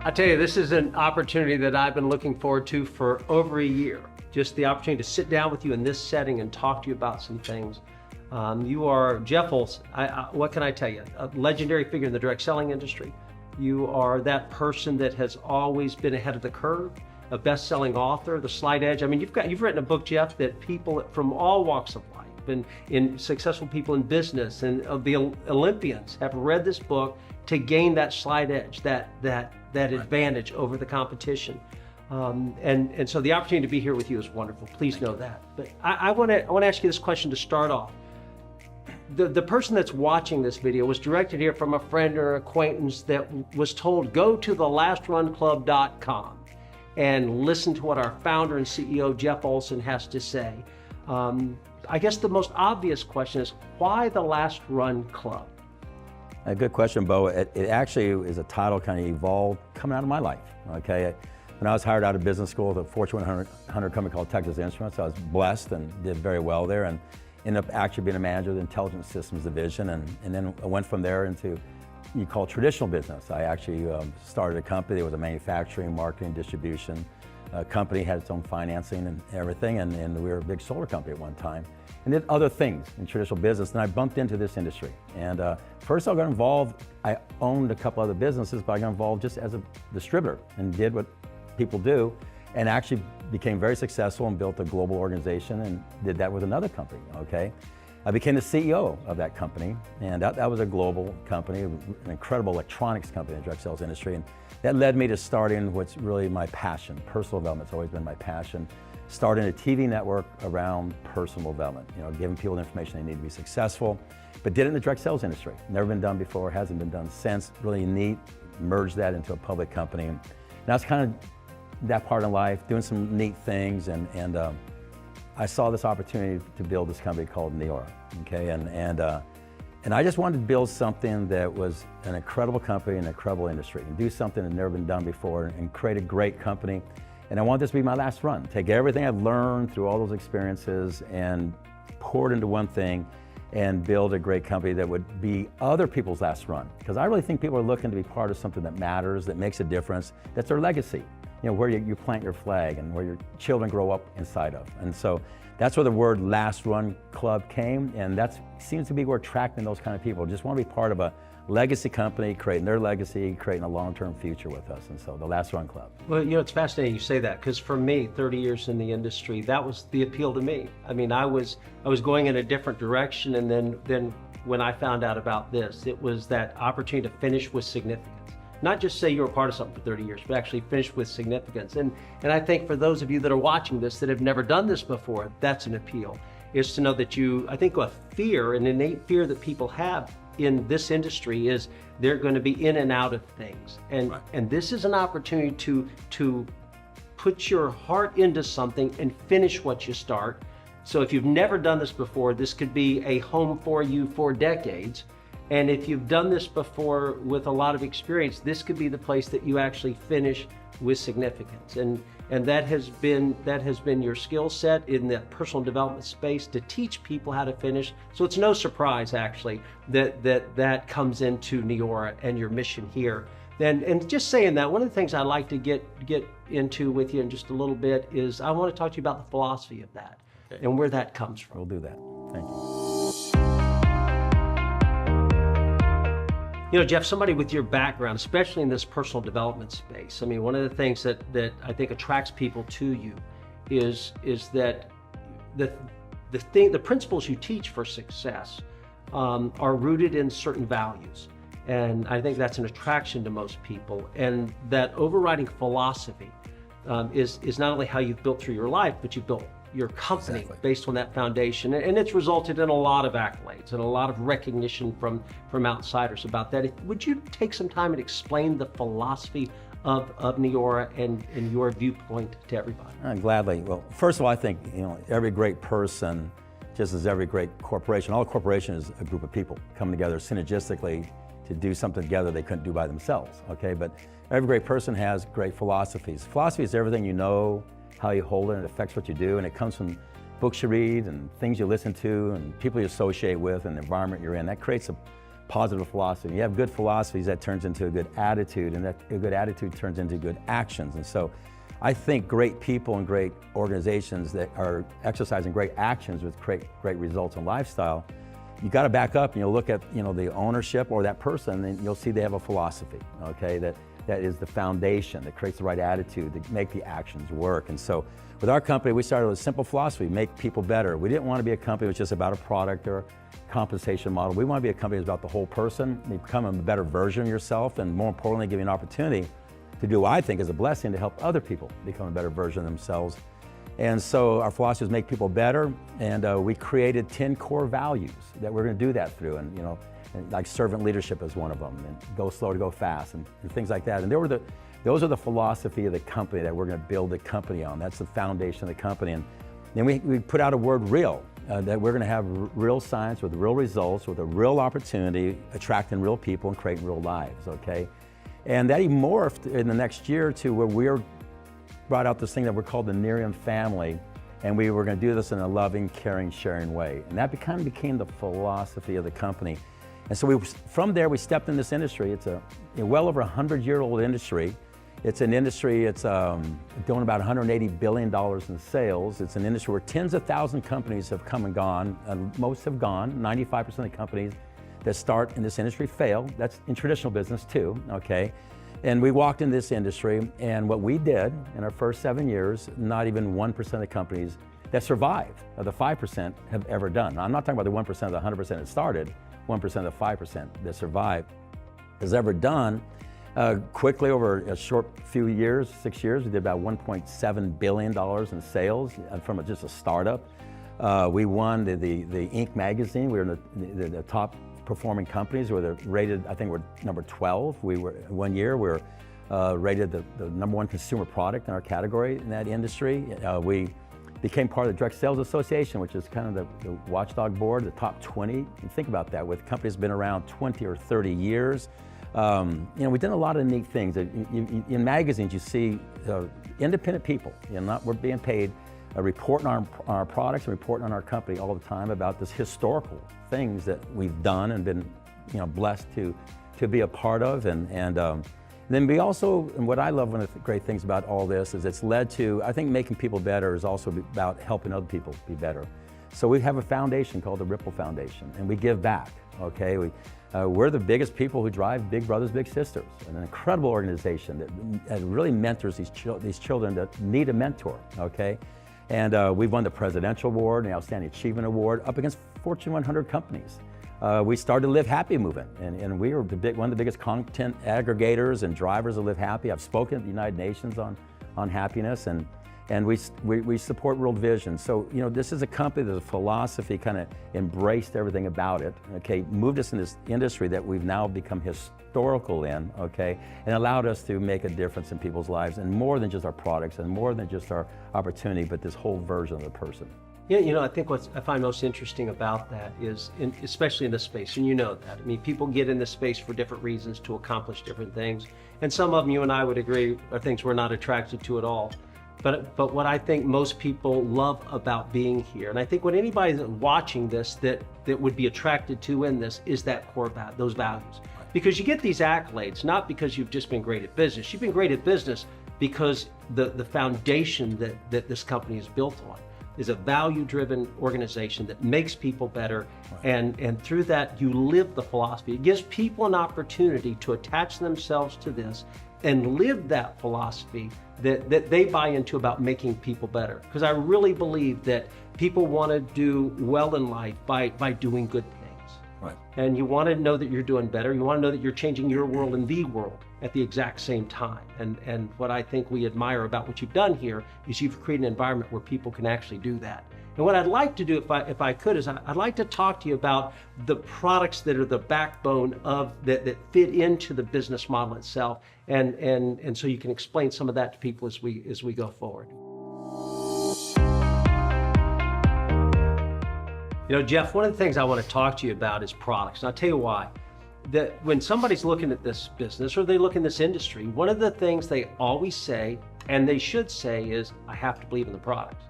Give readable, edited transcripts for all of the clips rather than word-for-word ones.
I tell you, this is an opportunity that I've been looking forward to for over a year. Just the opportunity to sit down with you in this setting and talk to you about some things. You are Jeff Olson. What can I tell you? A legendary figure in the direct selling industry. You are that person that has always been ahead of the curve, a best-selling author, the slight edge. I mean, you've written a book, Jeff, that people from all walks of life, and in successful people in business and the Olympians have read this book to gain that slight edge, that advantage over the competition. And so the opportunity to be here with you is wonderful. Please know that. But I want to ask you this question to start off. The person that's watching this video was directed here from a friend or acquaintance that was told, go to thelastrunclub.com and listen to what our founder and CEO, Jeff Olson, has to say. I guess the most obvious question is, why the Last Run Club? A good question, Bo. It actually is a title kind of evolved coming out of my life, okay? When I was hired out of business school at a Fortune 100 company called Texas Instruments, I was blessed and did very well there, and ended up actually being a manager of the Intelligence Systems Division, and then I went from there into you call traditional business. I actually started a company. There was a manufacturing, marketing, distribution company, had its own financing and everything, and we were a big solar company at one time. And did other things in traditional business, and I bumped into this industry. And first I got involved, I owned a couple other businesses, but I got involved just as a distributor and did what people do, and actually became very successful and built a global organization and did that with another company, okay? I became the CEO of that company, and that was a global company, an incredible electronics company in the direct sales industry, and that led me to starting what's really my passion. Personal development's always been my passion. Starting a TV network around personal development, giving people the information they need to be successful, but did it in the direct sales industry. Never been done before, hasn't been done since. Really neat, merged that into a public company. And that's kind of that part of life, doing some neat things, and I saw this opportunity to build this company called NEORA, okay? And I just wanted to build something that was an incredible company, an incredible industry, and do something that had never been done before, and create a great company. And I want this to be my last run. Take everything I've learned through all those experiences and pour it into one thing and build a great company that would be other people's last run. Because I really think people are looking to be part of something that matters, that makes a difference, that's their legacy. Where you plant your flag and where your children grow up inside of. And so that's where the word Last Run Club came, and that seems to be where we're attracting those kind of people. Just want to be part of a legacy company, creating their legacy, creating a long-term future with us, and so the Last Run Club. Well, it's fascinating you say that, because for me, 30 years in the industry, that was the appeal to me. I mean, I was going in a different direction, and then when I found out about this, it was that opportunity to finish with significance. Not just say you were part of something for 30 years, but actually finish with significance. And I think for those of you that are watching this that have never done this before, that's an appeal, is to know that I think a fear, an innate fear that people have in this industry is they're going to be in and out of things. And this is an opportunity to put your heart into something and finish what you start. So if you've never done this before, this could be a home for you for decades. And if you've done this before with a lot of experience, this could be the place that you actually finish with significance. And that has been your skill set in the personal development space, to teach people how to finish. So it's no surprise actually that comes into NEORA and your mission here. And just saying that, one of the things I'd like to get into with you in just a little bit is I want to talk to you about the philosophy of that and where that comes from. We'll do that. Thank you. Jeff, somebody with your background, especially in this personal development space, I mean, one of the things that I think attracts people to you is that the principles you teach for success are rooted in certain values. And I think that's an attraction to most people. And that overriding philosophy is not only how you've built through your life, but you've built your company based on that foundation, and it's resulted in a lot of accolades and a lot of recognition from outsiders about that. Would you take some time and explain the philosophy of NEORA and your viewpoint to everybody? Gladly. Well, first of all, I think every great person, just as every great corporation, all corporation is a group of people coming together synergistically to do something together they couldn't do by themselves. Okay, but every great person has great philosophies. Philosophy is everything you know, how you hold it, and it affects what you do, and it comes from books you read and things you listen to and people you associate with and the environment you're in. That creates a positive philosophy. You have good philosophies, that turns into a good attitude, and that a good attitude turns into good actions. And so I think great people and great organizations that are exercising great actions with great results and lifestyle, you got to back up and you'll look at the ownership or that person, and you'll see they have a philosophy, okay, that is the foundation that creates the right attitude to make the actions work. And so with our company, we started with a simple philosophy: make people better. We didn't want to be a company that was just about a product or compensation model. We want to be a company that's about the whole person, become a better version of yourself, and more importantly, give you an opportunity to do what I think is a blessing, to help other people become a better version of themselves. And so our philosophy is make people better, and we created 10 core values that we're going to do that through, and like servant leadership is one of them, and go slow to go fast, and things like that. And those are the philosophy of the company that we're going to build the company on. That's the foundation of the company. And then we put out a word real, that we're going to have real science with real results, with a real opportunity, attracting real people and creating real lives, okay? And that morphed in the next year to where we're brought out this thing that we're called the NEORA family, and we were going to do this in a loving, caring, sharing way. And that kind of became the philosophy of the company. And so from there, we stepped in this industry. It's a well over 100-year-old industry. It's an industry, it's doing about $180 billion in sales. It's an industry where tens of thousands of companies have come and gone, and most have gone. 95% of the companies that start in this industry fail. That's in traditional business too, okay? And we walked in this industry, and what we did in our first 7 years, not even 1% of the companies that survived, of the 5%, have ever done. Now, I'm not talking about the 1% of the 100% that started, 1% of the 5% that survived has ever done. Quickly, over a short few years, 6 years, we did about $1.7 billion in sales from just a startup. We won the Inc. magazine. We were in the top performing companies. We were rated, I think we're number 12. We were, one year, we were rated the #1 consumer product in our category in that industry. We became part of the Direct Sales Association, which is kind of the watchdog board, the top 20. And think about that, with companies been around 20 or 30 years. We've done a lot of neat things. In magazines, you see independent people, we're being paid, reporting on our products and reporting on our company all the time about this historical things that we've done and been blessed to be a part of. And then we also, and what I love, one of the great things about all this is it's led to, I think making people better is also about helping other people be better. So we have a foundation called the Ripple Foundation, and we give back, okay? We're the biggest people who drive Big Brothers Big Sisters, an incredible organization that really mentors these children that need a mentor, okay? And we've won the Presidential Award and the Outstanding Achievement Award up against Fortune 100 companies. We started the Live Happy movement, and we were one of the biggest content aggregators and drivers of Live Happy. I've spoken at the United Nations on happiness, and we support World Vision. So, this is a company that the philosophy kind of embraced everything about it, okay, moved us in this industry that we've now become historical in, okay, and allowed us to make a difference in people's lives, and more than just our products and more than just our opportunity, but this whole version of the person. Yeah, I think what I find most interesting about that is, especially in this space, and you know that, I mean, people get in this space for different reasons to accomplish different things, and some of them, you and I would agree, are things we're not attracted to at all. But what I think most people love about being here, and I think what anybody that's watching this that would be attracted to in this, is that core those values. Because you get these accolades, not because you've just been great at business. You've been great at business because the foundation that this company is built on is a value-driven organization that makes people better, and through that you live the philosophy. It gives people an opportunity to attach themselves to this and live that philosophy that they buy into about making people better. Because I really believe that people want to do well in life by doing good things. Right. And you want to know that you're doing better. You want to know that you're changing your world and the world at the exact same time. And what I think we admire about what you've done here is you've created an environment where people can actually do that. And what I'd like to do, if I could, is I'd like to talk to you about the products that are the backbone of that fit into the business model itself, and so you can explain some of that to people as we go forward. Jeff, one of the things I want to talk to you about is products, and I'll tell you why. That when somebody's looking at this business or they look in this industry, one of the things they always say, and they should say, is, I have to believe in the products.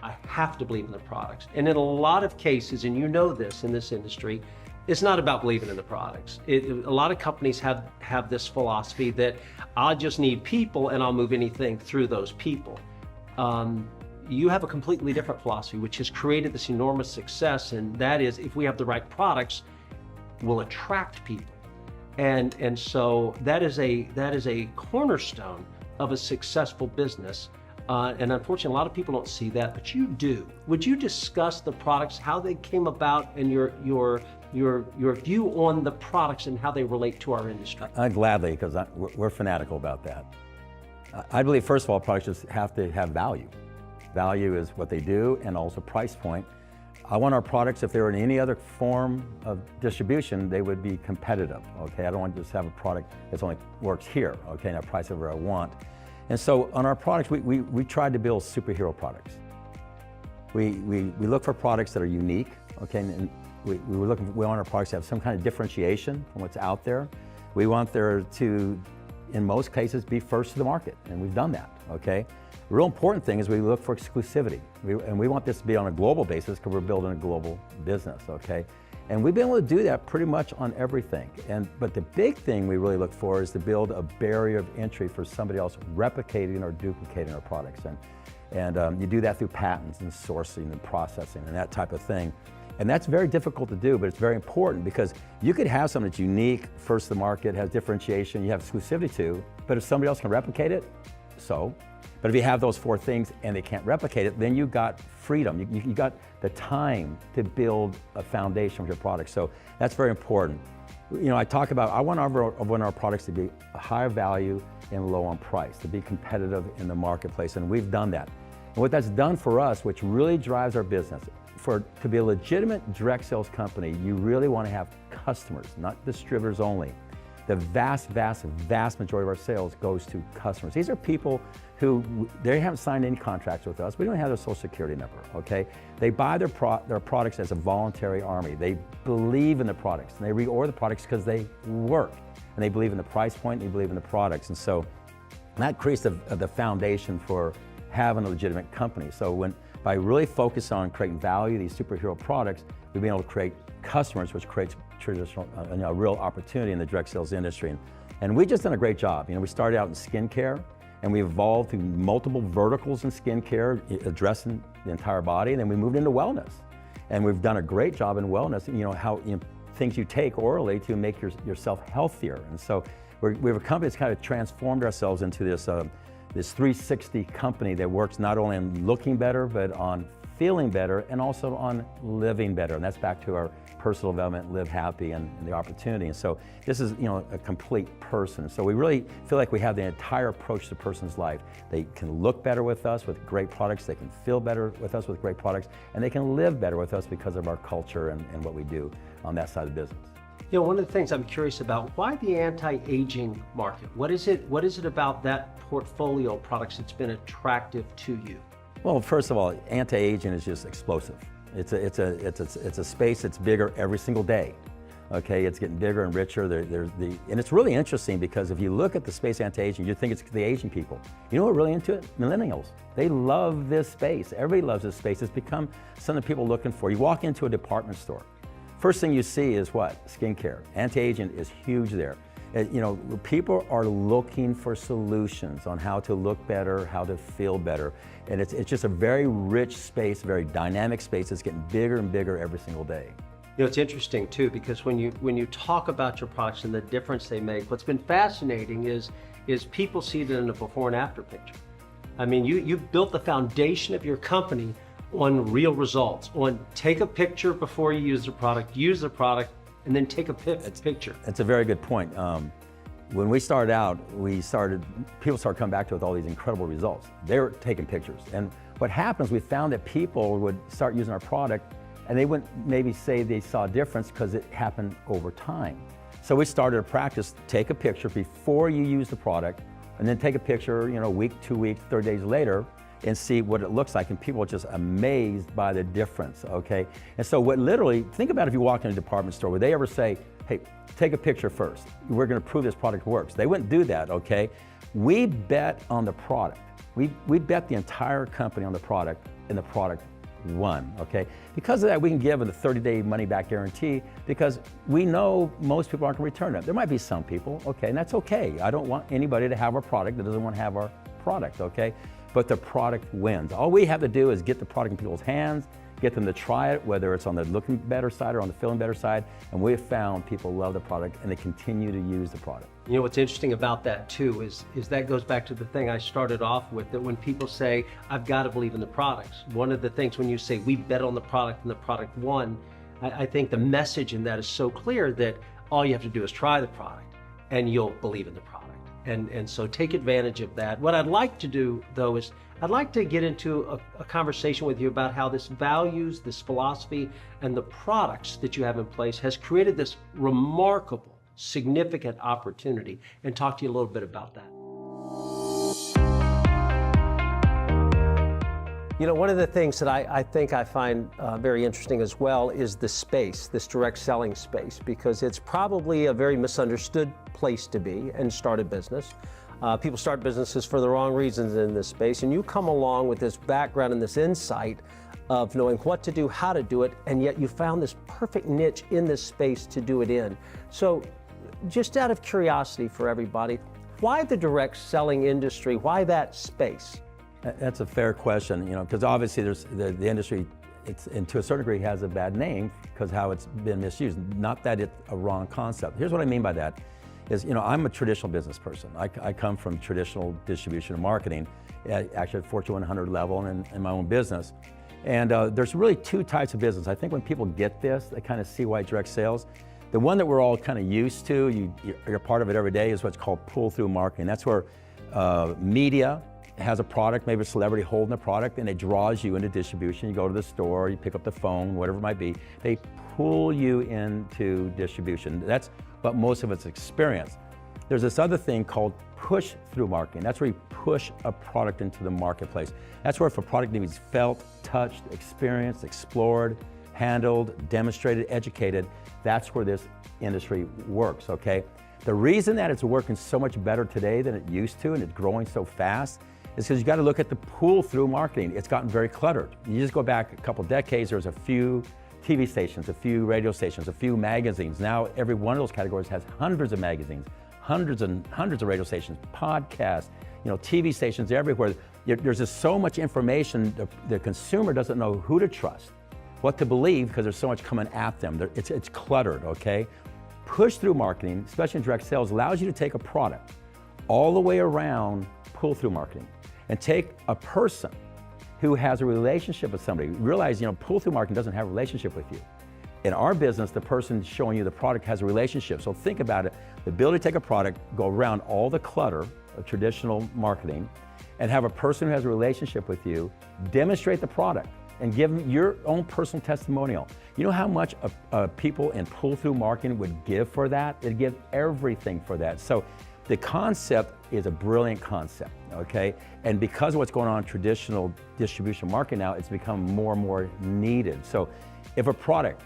I have to believe in the products. And in a lot of cases, and you know this in this industry, It's not about believing in the products. A lot of companies have this philosophy that I just need people and I'll move anything through those people. You have a completely different philosophy, which has created this enormous success, and that is, if we have the right products, we'll attract people. And so that is a cornerstone of a successful business. And unfortunately, a lot of people don't see that, but you do. Would you discuss the products, how they came about, and your view on the products and how they relate to our industry? Gladly, because we're fanatical about that. I believe, first of all, products just have to have value. Value is what they do, and also price point. I want our products, if they were in any other form of distribution, they would be competitive, okay? I don't want to just have a product that only works here, okay, and I price it where I want. And so on our products, we tried to build superhero products. We look for products that are unique, okay, and we want our products to have some kind of differentiation from what's out there. We want there to, in most cases, be first to the market, and we've done that, okay? The real important thing is we look for exclusivity. And we want this to be on a global basis because we're building a global business, okay? And we've been able to do that pretty much on everything. But the big thing we really look for is to build a barrier of entry for somebody else replicating or duplicating our products. And you do that through patents and sourcing and processing and that type of thing. And that's very difficult to do, but it's very important because you could have something that's unique, first to the market, has differentiation, you have exclusivity to, but if somebody else can replicate it, so. But if you have those four things and they can't replicate it, then you got freedom. You got the time to build a foundation with your product. So that's very important. You know, I talk about, I want our products to be high value and low on price, to be competitive in the marketplace, and we've done that. And what that's done for us, which really drives our business, to be a legitimate direct sales company, you really want to have customers, not distributors only. The vast majority of our sales goes to customers. These are people who, they haven't signed any contracts with us. We don't have their social security number, okay? They buy their products as a voluntary army. They believe in the products, and they reorder the products because they work. And they believe in the price point, and they believe in the products. And so that creates the foundation for having a legitimate company. So by really focusing on creating value, these superhero products, we've been able to create customers, which creates traditional, a real opportunity in the direct sales industry. And we just done a great job. You know, we started out in skincare, and we evolved through multiple verticals in skincare, addressing the entire body, and then we moved into wellness. And we've done a great job in wellness, things you take orally to make yourself healthier. And so we have a company that's kind of transformed ourselves into this 360 company that works not only on looking better, but on feeling better and also on living better. And that's back to our personal development, live happy, and the opportunity. And so this is, a complete person. So we really feel like we have the entire approach to a person's life. They can look better with us with great products, they can feel better with us with great products, and they can live better with us because of our culture and what we do on that side of the business. One of the things I'm curious about, why the anti-aging market? What is it about that portfolio of products that's been attractive to you? Well, first of all, anti-aging is just explosive. It's a space that's bigger every single day. Okay, it's getting bigger and richer. And it's really interesting because if you look at the space anti-aging, you think it's the Asian people. You know what really into it? Millennials. They love this space. Everybody loves this space. It's become something people are looking for. You walk into a department store. First thing you see is what? Skincare. Anti-aging is huge there. People are looking for solutions on how to look better, how to feel better. And it's just a very rich space, very dynamic space. It's getting bigger and bigger every single day. It's interesting too, because when you talk about your products and the difference they make, what's been fascinating is people see it in a before and after picture. I mean, you've built the foundation of your company on real results, on take a picture before you use the product, and then take a picture. It's a very good point. When we started out, people started coming back to us with all these incredible results. They were taking pictures. And what happens, we found that people would start using our product and they wouldn't maybe say they saw a difference because it happened over time. So we started a practice, take a picture before you use the product, and then take a picture, a week, 2 weeks, 30 days later, and see what it looks like, and people are just amazed by the difference, okay? And so think about if you walk in a department store, would they ever say, hey, take a picture first. We're gonna prove this product works. They wouldn't do that, okay? We bet on the product. We bet the entire company on the product, and the product one, okay? Because of that, we can give a 30-day money-back guarantee because we know most people aren't gonna return it. There might be some people, okay, and that's okay. I don't want anybody to have our product that doesn't want to have our product, okay? But the product wins. All we have to do is get the product in people's hands, get them to try it, whether it's on the looking better side or on the feeling better side, and we've found people love the product and they continue to use the product. You know, what's interesting about that too is that goes back to the thing I started off with, that when people say, I've got to believe in the products, one of the things when you say, we bet on the product and the product won, I think the message in that is so clear that all you have to do is try the product and you'll believe in the product. And so take advantage of that. What I'd like to do though is I'd like to get into a conversation with you about how this values, this philosophy, and the products that you have in place has created this remarkable, significant opportunity, and talk to you a little bit about that. You know, one of the things that I think I find very interesting as well is the space, this direct selling space, because it's probably a very misunderstood place to be and start a business. People start businesses for the wrong reasons in this space, and you come along with this background and this insight of knowing what to do, how to do it, and yet you found this perfect niche in this space to do it in. So just out of curiosity for everybody, why the direct selling industry? Why that space? That's a fair question, you know, because obviously there's the industry, and to a certain degree has a bad name because how it's been misused. Not that it's a wrong concept. Here's what I mean by that is, you know, I'm a traditional business person. I come from traditional distribution and marketing, actually at Fortune 100 level and in my own business. And there's really two types of business. I think when people get this, they kind of see why direct sales. The one that we're all kind of used to, you're part of it every day, is what's called pull-through marketing. That's where media has a product, maybe a celebrity holding a product, and it draws you into distribution. You go to the store, you pick up the phone, whatever it might be. They pull you into distribution. That's what most of us experience. There's this other thing called push-through marketing. That's where you push a product into the marketplace. That's where if a product needs felt, touched, experienced, explored, handled, demonstrated, educated, that's where this industry works, okay? The reason that it's working so much better today than it used to, and it's growing so fast, is because you got to look at the pull-through marketing. It's gotten very cluttered. You just go back a couple decades, there was a few TV stations, a few radio stations, a few magazines. Now every one of those categories has hundreds of magazines, hundreds and hundreds of radio stations, podcasts, you know, TV stations everywhere. There's just so much information, the consumer doesn't know who to trust, what to believe, because there's so much coming at them. It's cluttered, okay? Push-through marketing, especially in direct sales, allows you to take a product all the way around pull-through marketing and take a person who has a relationship with somebody. Realize, you know, pull-through marketing doesn't have a relationship with you. In our business, the person showing you the product has a relationship. So think about it, the ability to take a product, go around all the clutter of traditional marketing, and have a person who has a relationship with you demonstrate the product and give them your own personal testimonial. You know how much people in pull-through marketing would give for that? They'd give everything for that. So the concept is a brilliant concept, okay? And because of what's going on in traditional distribution marketing now, it's become more and more needed. So if a product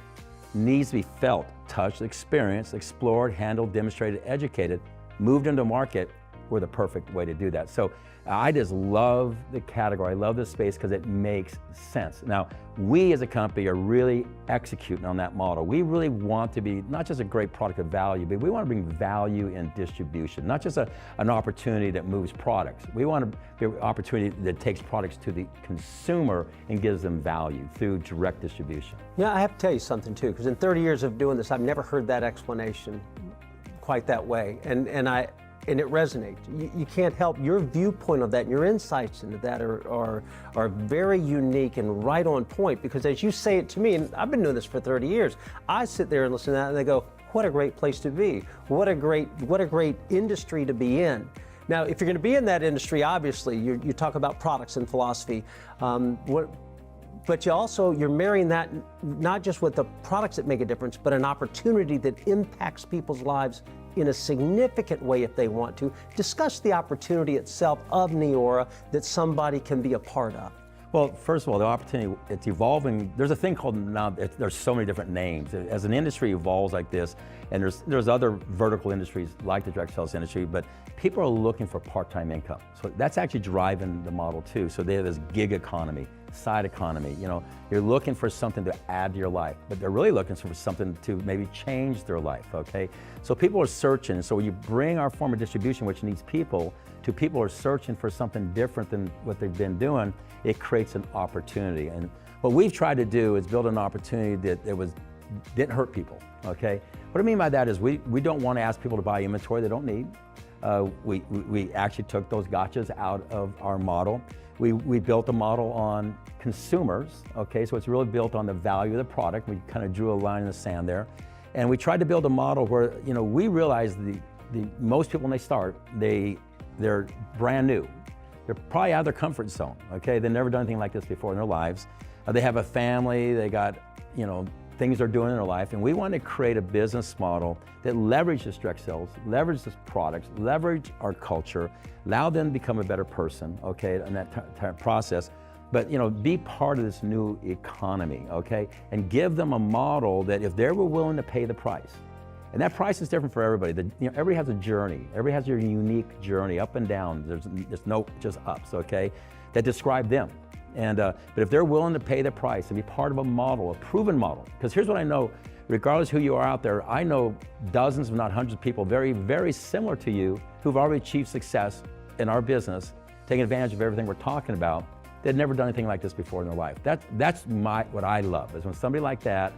needs to be felt, touched, experienced, explored, handled, demonstrated, educated, moved into market, we're the perfect way to do that. So I just love the category. I love this space because it makes sense. Now, we as a company are really executing on that model. We really want to be not just a great product of value, but we want to bring value in distribution, not just an opportunity that moves products. We want to be an opportunity that takes products to the consumer and gives them value through direct distribution. Yeah, I have to tell you something too, because in 30 years of doing this, I've never heard that explanation quite that way. And it resonates. You can't help, your viewpoint of that and your insights into that are very unique and right on point, because as you say it to me, and I've been doing this for 30 years, I sit there and listen to that and they go, what a great place to be. What a great industry to be in. Now, if you're going to be in that industry, obviously, you talk about products and philosophy, but you're marrying that not just with the products that make a difference, but an opportunity that impacts people's lives in a significant way if they want to. Discuss the opportunity itself of NEORA that somebody can be a part of. Well, first of all, the opportunity, it's evolving. There's a thing called, now there's so many different names. As an industry evolves like this, and there's other vertical industries like the direct sales industry, but people are looking for part-time income. So that's actually driving the model too. So they have this gig economy, side economy. You know, you're looking for something to add to your life, but they're really looking for something to maybe change their life, okay? So people are searching. So when you bring our form of distribution, which needs people, to people who are searching for something different than what they've been doing, it creates an opportunity. And what we've tried to do is build an opportunity that didn't hurt people, okay? What I mean by that is we don't want to ask people to buy inventory they don't need. We actually took those gotchas out of our model. We built a model on consumers, okay? So it's really built on the value of the product. We kind of drew a line in the sand there. And we tried to build a model where, you know, we realized most people when they start, they're brand new. They're probably out of their comfort zone, okay? They've never done anything like this before in their lives. They have a family, they got, you know, things they're doing in their life, and we want to create a business model that leverages direct sales, leverages products, leverage our culture, allow them to become a better person, okay, in that process, but you know, be part of this new economy, okay, and give them a model that if they were willing to pay the price, and that price is different for everybody. You know, everybody has a journey. Everybody has their unique journey, up and down. There's no just ups, okay, that describe them. And, but if they're willing to pay the price and be part of a model, a proven model, because here's what I know, regardless who you are out there, I know dozens, if not hundreds of people very, very similar to you who've already achieved success in our business, taking advantage of everything we're talking about. They'd never done anything like this before in their life. That's what I love, is when somebody like that,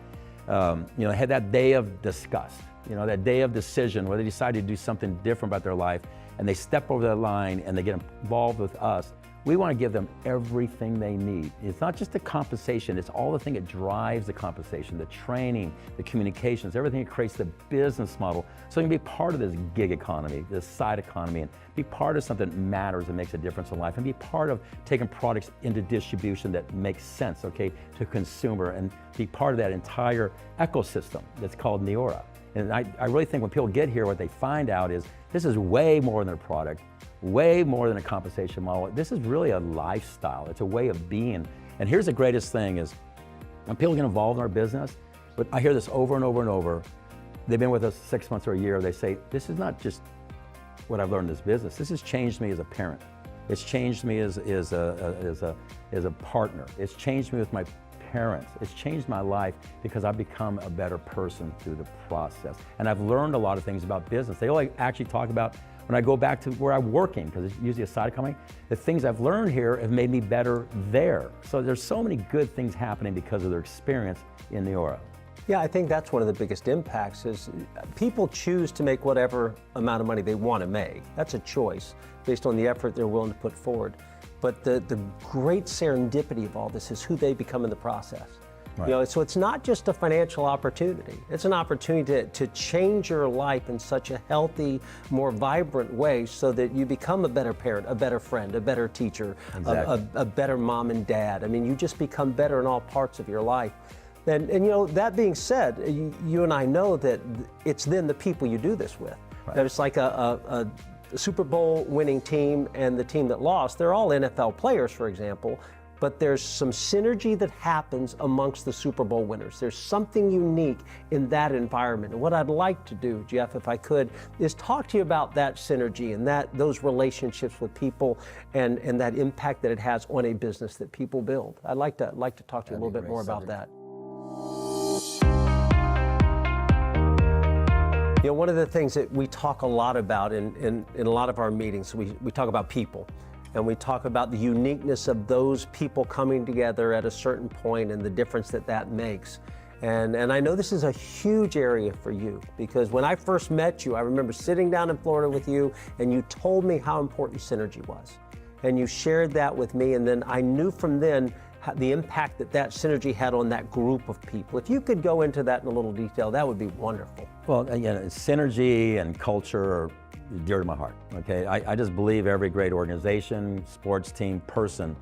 you know, had that day of disgust, you know, that day of decision where they decide to do something different about their life, and they step over that line and they get involved with us. We want to give them everything they need. It's not just the compensation, it's all the thing that drives the compensation, the training, the communications, everything that creates the business model. So you can be part of this gig economy, this side economy, and be part of something that matters and makes a difference in life, and be part of taking products into distribution that makes sense, okay, to consumer, and be part of that entire ecosystem that's called NEORA. And I really think when people get here, what they find out is this is way more than a product, way more than a compensation model. This is really a lifestyle. It's a way of being. And here's the greatest thing is when people get involved in our business, but I hear this over and over and over, they've been with us 6 months or a year, they say, this is not just what I've learned in this business. This has changed me as a parent. It's changed me as a partner. It's changed me with my parents. It's changed my life because I've become a better person through the process. And I've learned a lot of things about business. They all actually talk about when I go back to where I'm working, because it's usually a side company, the things I've learned here have made me better there. So there's so many good things happening because of their experience in NEORA. Yeah, I think that's one of the biggest impacts is people choose to make whatever amount of money they want to make. That's a choice based on the effort they're willing to put forward. But the great serendipity of all this is who they become in the process. Right. You know, so it's not just a financial opportunity. It's an opportunity to change your life in such a healthy, more vibrant way so that you become a better parent, a better friend, a better teacher, exactly. a better mom and dad. I mean, you just become better in all parts of your life. And you know, that being said, you and I know that it's then the people you do this with. Right. That it's like a Super Bowl winning team and the team that lost, they're all NFL players, for example, but there's some synergy that happens amongst the Super Bowl winners. There's something unique in that environment. And what I'd like to do, Jeff, if I could, is talk to you about that synergy and those relationships with people and that impact that it has on a business that people build. I'd like to talk to you a little bit more about that. You know, one of the things that we talk a lot about in a lot of our meetings, we talk about people. And we talk about the uniqueness of those people coming together at a certain point and the difference that makes. And I know this is a huge area for you, because when I first met you, I remember sitting down in Florida with you and you told me how important synergy was. And you shared that with me, and then I knew from then the impact that synergy had on that group of people. If you could go into that in a little detail, that would be wonderful. Well, again, synergy and culture are dear to my heart, okay? I just believe every great organization, sports team, person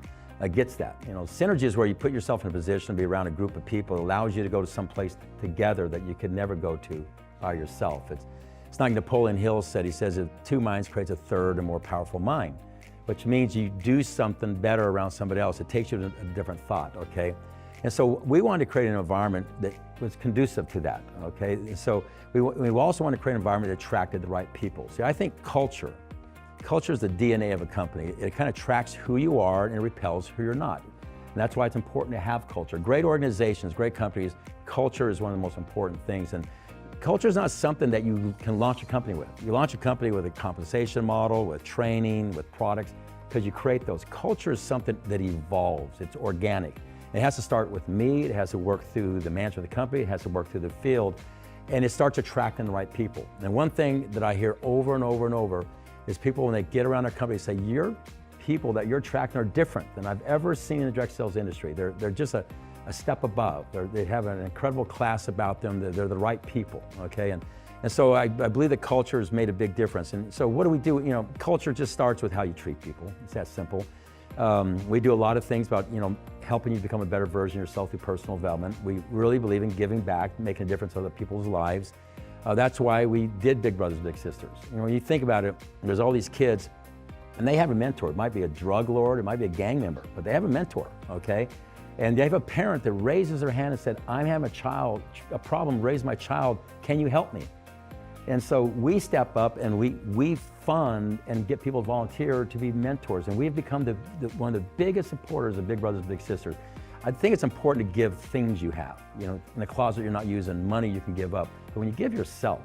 gets that. You know, synergy is where you put yourself in a position to be around a group of people. It allows you to go to some place together that you could never go to by yourself. It's like Napoleon Hill said. He says that two minds creates a third and more powerful mind, which means you do something better around somebody else. It takes you to a different thought, okay? And so we wanted to create an environment that was conducive to that, okay? And so we also want to create an environment that attracted the right people. See, I think culture is the DNA of a company. It kind of tracks who you are and it repels who you're not. And that's why it's important to have culture. Great organizations, great companies, culture is one of the most important things. And culture is not something that you can launch a company with. You launch a company with a compensation model, with training, with products, because you create those. Culture is something that evolves, it's organic. It has to start with me, it has to work through the management of the company, it has to work through the field, and it starts attracting the right people. And one thing that I hear over and over and over is people, when they get around their company, say, your people that you're attracting are different than I've ever seen in the direct sales industry. They're just a step above. They have an incredible class about them. They're the right people, okay? And so I believe that culture has made a big difference. And so what do we do? You know, culture just starts with how you treat people. It's that simple. We do a lot of things about, helping you become a better version of yourself through personal development. We really believe in giving back, making a difference in other people's lives. That's why we did Big Brothers Big Sisters. When you think about it, there's all these kids, and they have a mentor. It might be a drug lord, it might be a gang member, but they have a mentor, okay? And they have a parent that raises their hand and said, I'm having a problem, raise my child, can you help me? And so we step up and we fund and get people to volunteer to be mentors. And we've become one of the biggest supporters of Big Brothers Big Sisters. I think it's important to give things you have. In the closet you're not using, money you can give up. But when you give yourself,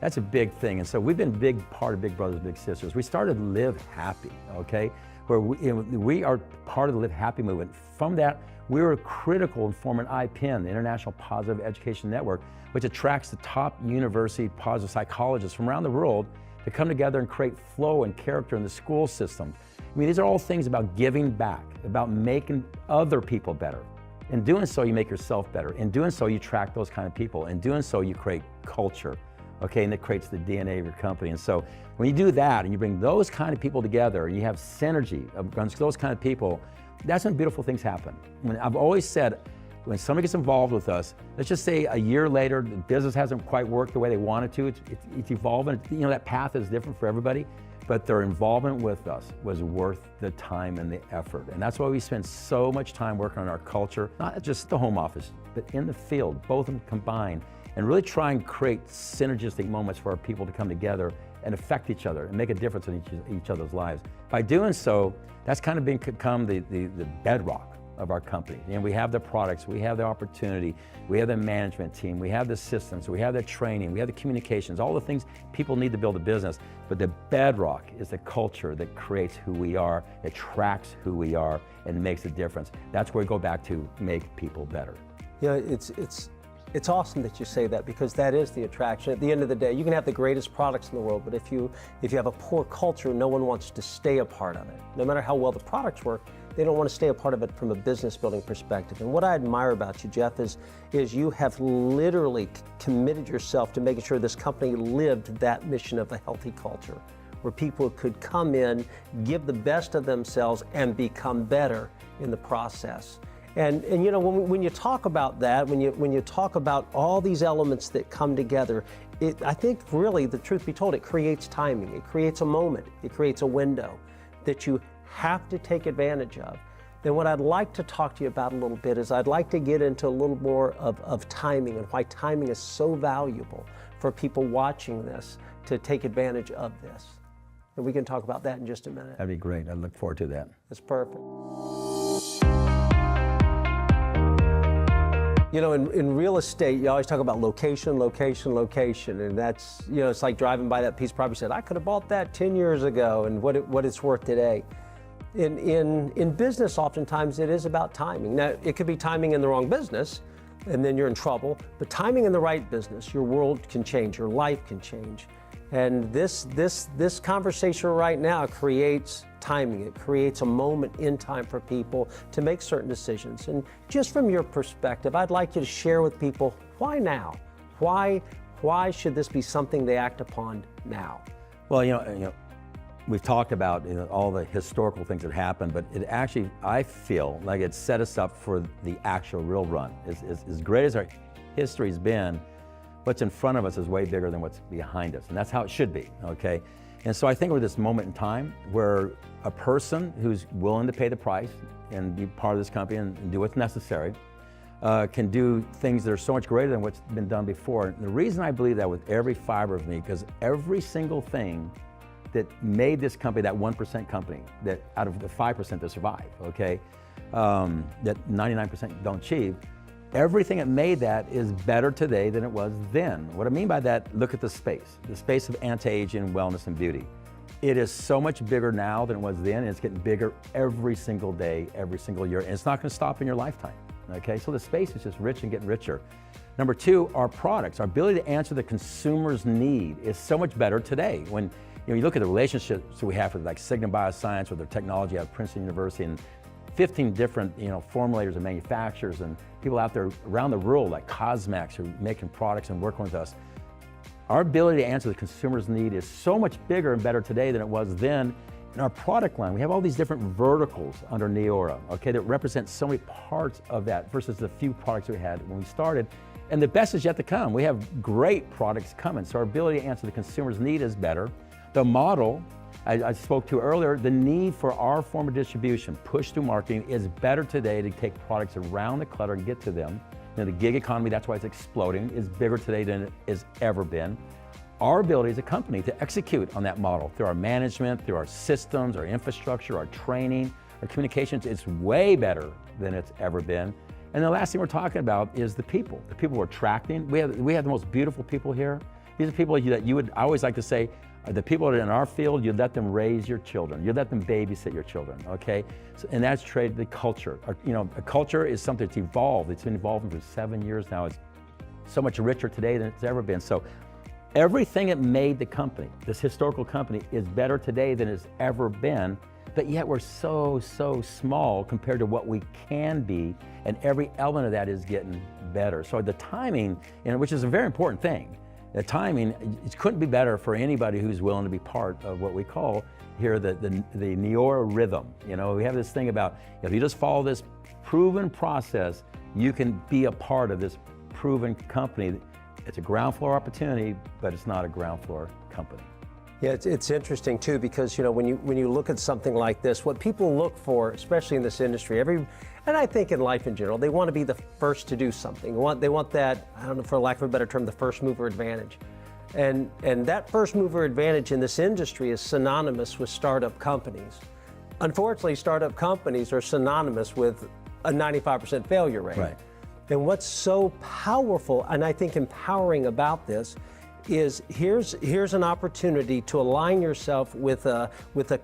that's a big thing. And so we've been a big part of Big Brothers Big Sisters. We started Live Happy, okay? Where we are part of the Live Happy movement. From that, we were critical in forming IPN, the International Positive Education Network, which attracts the top university positive psychologists from around the world to come together and create flow and character in the school system. These are all things about giving back, about making other people better. In doing so, you make yourself better. In doing so, you attract those kind of people. In doing so, you create culture, okay? And that creates the DNA of your company. And so when you do that and you bring those kind of people together and you have synergy amongst those kind of people, that's when beautiful things happen. I've always said, when somebody gets involved with us, let's just say a year later, the business hasn't quite worked the way they wanted to, it's evolving, that path is different for everybody, but their involvement with us was worth the time and the effort. And that's why we spend so much time working on our culture, not just the home office, but in the field, both of them combined, and really try and create synergistic moments for our people to come together and affect each other and make a difference in each other's lives. By doing so, that's kind of become the bedrock of our company. We have the products, we have the opportunity, we have the management team, we have the systems, we have the training, we have the communications, all the things people need to build a business. But the bedrock is the culture that creates who we are, attracts who we are, and makes a difference. That's where we go back to make people better. It's awesome that you say that, because that is the attraction. At the end of the day, you can have the greatest products in the world, but if you have a poor culture, no one wants to stay a part of it. No matter how well the products work, they don't want to stay a part of it from a business building perspective. And what I admire about you, Jeff, is you have literally committed yourself to making sure this company lived that mission of a healthy culture, where people could come in, give the best of themselves, and become better in the process. And when you talk about that, when you talk about all these elements that come together, I think really, the truth be told, it creates timing, it creates a moment, it creates a window that you have to take advantage of. And what I'd like to talk to you about a little bit is I'd like to get into a little more of timing and why timing is so valuable for people watching this to take advantage of this. And we can talk about that in just a minute. That'd be great. I look forward to that. That's perfect. In real estate, you always talk about location, location, location, and that's, it's like driving by that piece, probably said, I could have bought that 10 years ago, and what it's worth today. In business, oftentimes it is about timing. Now, it could be timing in the wrong business, and then you're in trouble, but timing in the right business, your world can change, your life can change. And this conversation right now creates timing. It creates a moment in time for people to make certain decisions. And just from your perspective, I'd like you to share with people, why now? Why should this be something they act upon now? Well, we've talked about all the historical things that happened, but it actually, I feel like it set us up for the actual real run. As great as our history's been, what's in front of us is way bigger than what's behind us, and that's how it should be, okay? And so I think we're this moment in time where a person who's willing to pay the price and be part of this company and do what's necessary can do things that are so much greater than what's been done before. And the reason I believe that with every fiber of me, because every single thing that made this company that 1% company, that out of the 5% that survive, okay, that 99% don't achieve, everything that made that is better today than it was then. What I mean by that, look at the space of anti-aging, wellness, and beauty. It is so much bigger now than it was then, and it's getting bigger every single day, every single year, and it's not going to stop in your lifetime, okay? So the space is just rich and getting richer. Number two, our products, our ability to answer the consumer's need is so much better today. When you look at the relationships we have with like Cigna Bioscience, with their technology out of Princeton University, and 15 different formulators and manufacturers and people out there around the world like Cosmax who are making products and working with us. Our ability to answer the consumer's need is so much bigger and better today than it was then. In our product line, we have all these different verticals under NEORA, okay, that represent so many parts of that versus the few products we had when we started. And the best is yet to come. We have great products coming, so our ability to answer the consumer's need is better. The model I spoke to earlier, the need for our form of distribution, push through marketing, is better today to take products around the clutter and get to them. The gig economy, that's why it's exploding, is bigger today than it has ever been. Our ability as a company to execute on that model through our management, through our systems, our infrastructure, our training, our communications, it's way better than it's ever been. And the last thing we're talking about is the people we're attracting. We have the most beautiful people here. These are people that I always like to say, the people that are in our field, you let them raise your children. You let them babysit your children, okay? So, and that's the culture. A culture is something that's evolved. It's been evolving for 7 years now. It's so much richer today than it's ever been. So everything that made the company, this historical company, is better today than it's ever been, but yet we're so small compared to what we can be, and every element of that is getting better. So the timing, which is a very important thing, the timing, it couldn't be better for anybody who's willing to be part of what we call here the NEORA rhythm. We have this thing about, if you just follow this proven process, you can be a part of this proven company. It's a ground floor opportunity, but it's not a ground floor company. Yeah, it's interesting too, because when you look at something like this, what people look for, especially in this industry, and I think in life in general, they want to be the first to do something. They want that, I don't know, for lack of a better term, the first mover advantage. And that first mover advantage in this industry is synonymous with startup companies. Unfortunately, startup companies are synonymous with a 95% failure rate. Right. And what's so powerful, and I think empowering about this, is here's an opportunity to align yourself with a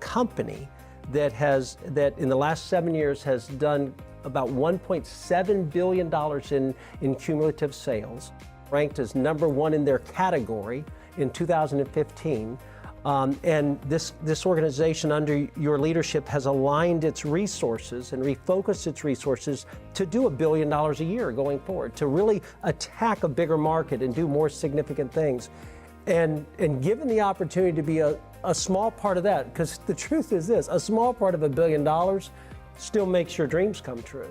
company that in the last 7 years has done about $1.7 billion in cumulative sales, ranked as #1 in their category in 2015. And this organization under your leadership has aligned its resources and refocused its resources to do $1 billion a year going forward, to really attack a bigger market and do more significant things. And given the opportunity to be a small part of that, because the truth is this, a small part of $1 billion still makes your dreams come true.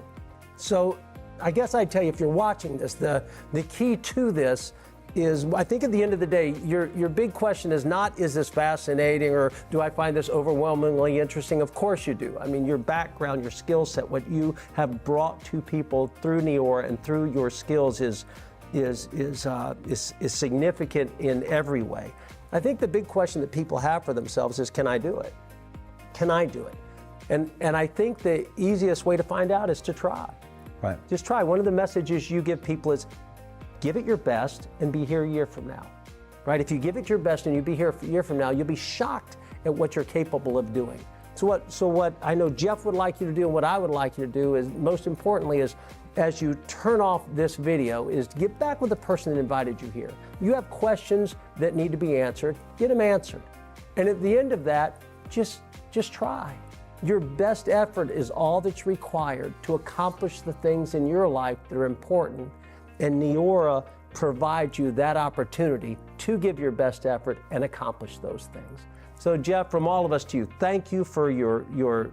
So I guess I'd tell you, if you're watching this, the key to this is, I think at the end of the day, your big question is not, is this fascinating, or do I find this overwhelmingly interesting? Of course you do. I mean, your background, your skill set, what you have brought to people through NEORA and through your skills is significant in every way. I think the big question that people have for themselves is, can I do it? Can I do it? And I think the easiest way to find out is to try. Right. Just try. One of the messages you give people is, give it your best and be here a year from now, right? If you give it your best and you be here a year from now, you'll be shocked at what you're capable of doing. So what I know Jeff would like you to do, and what I would like you to do, is, most importantly, is as you turn off this video, is to get back with the person that invited you here. You have questions that need to be answered, get them answered. And at the end of that, just try. Your best effort is all that's required to accomplish the things in your life that are important. And NEORA provides you that opportunity to give your best effort and accomplish those things. So Jeff, from all of us to you, thank you for your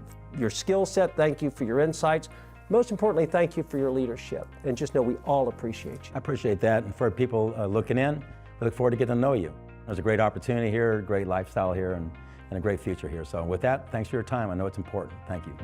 skill set. Thank you for your insights. Most importantly, thank you for your leadership. And just know we all appreciate you. I appreciate that. And for people looking in, I look forward to getting to know you. There's a great opportunity here, a great lifestyle here, and a great future here. So with that, thanks for your time. I know it's important. Thank you.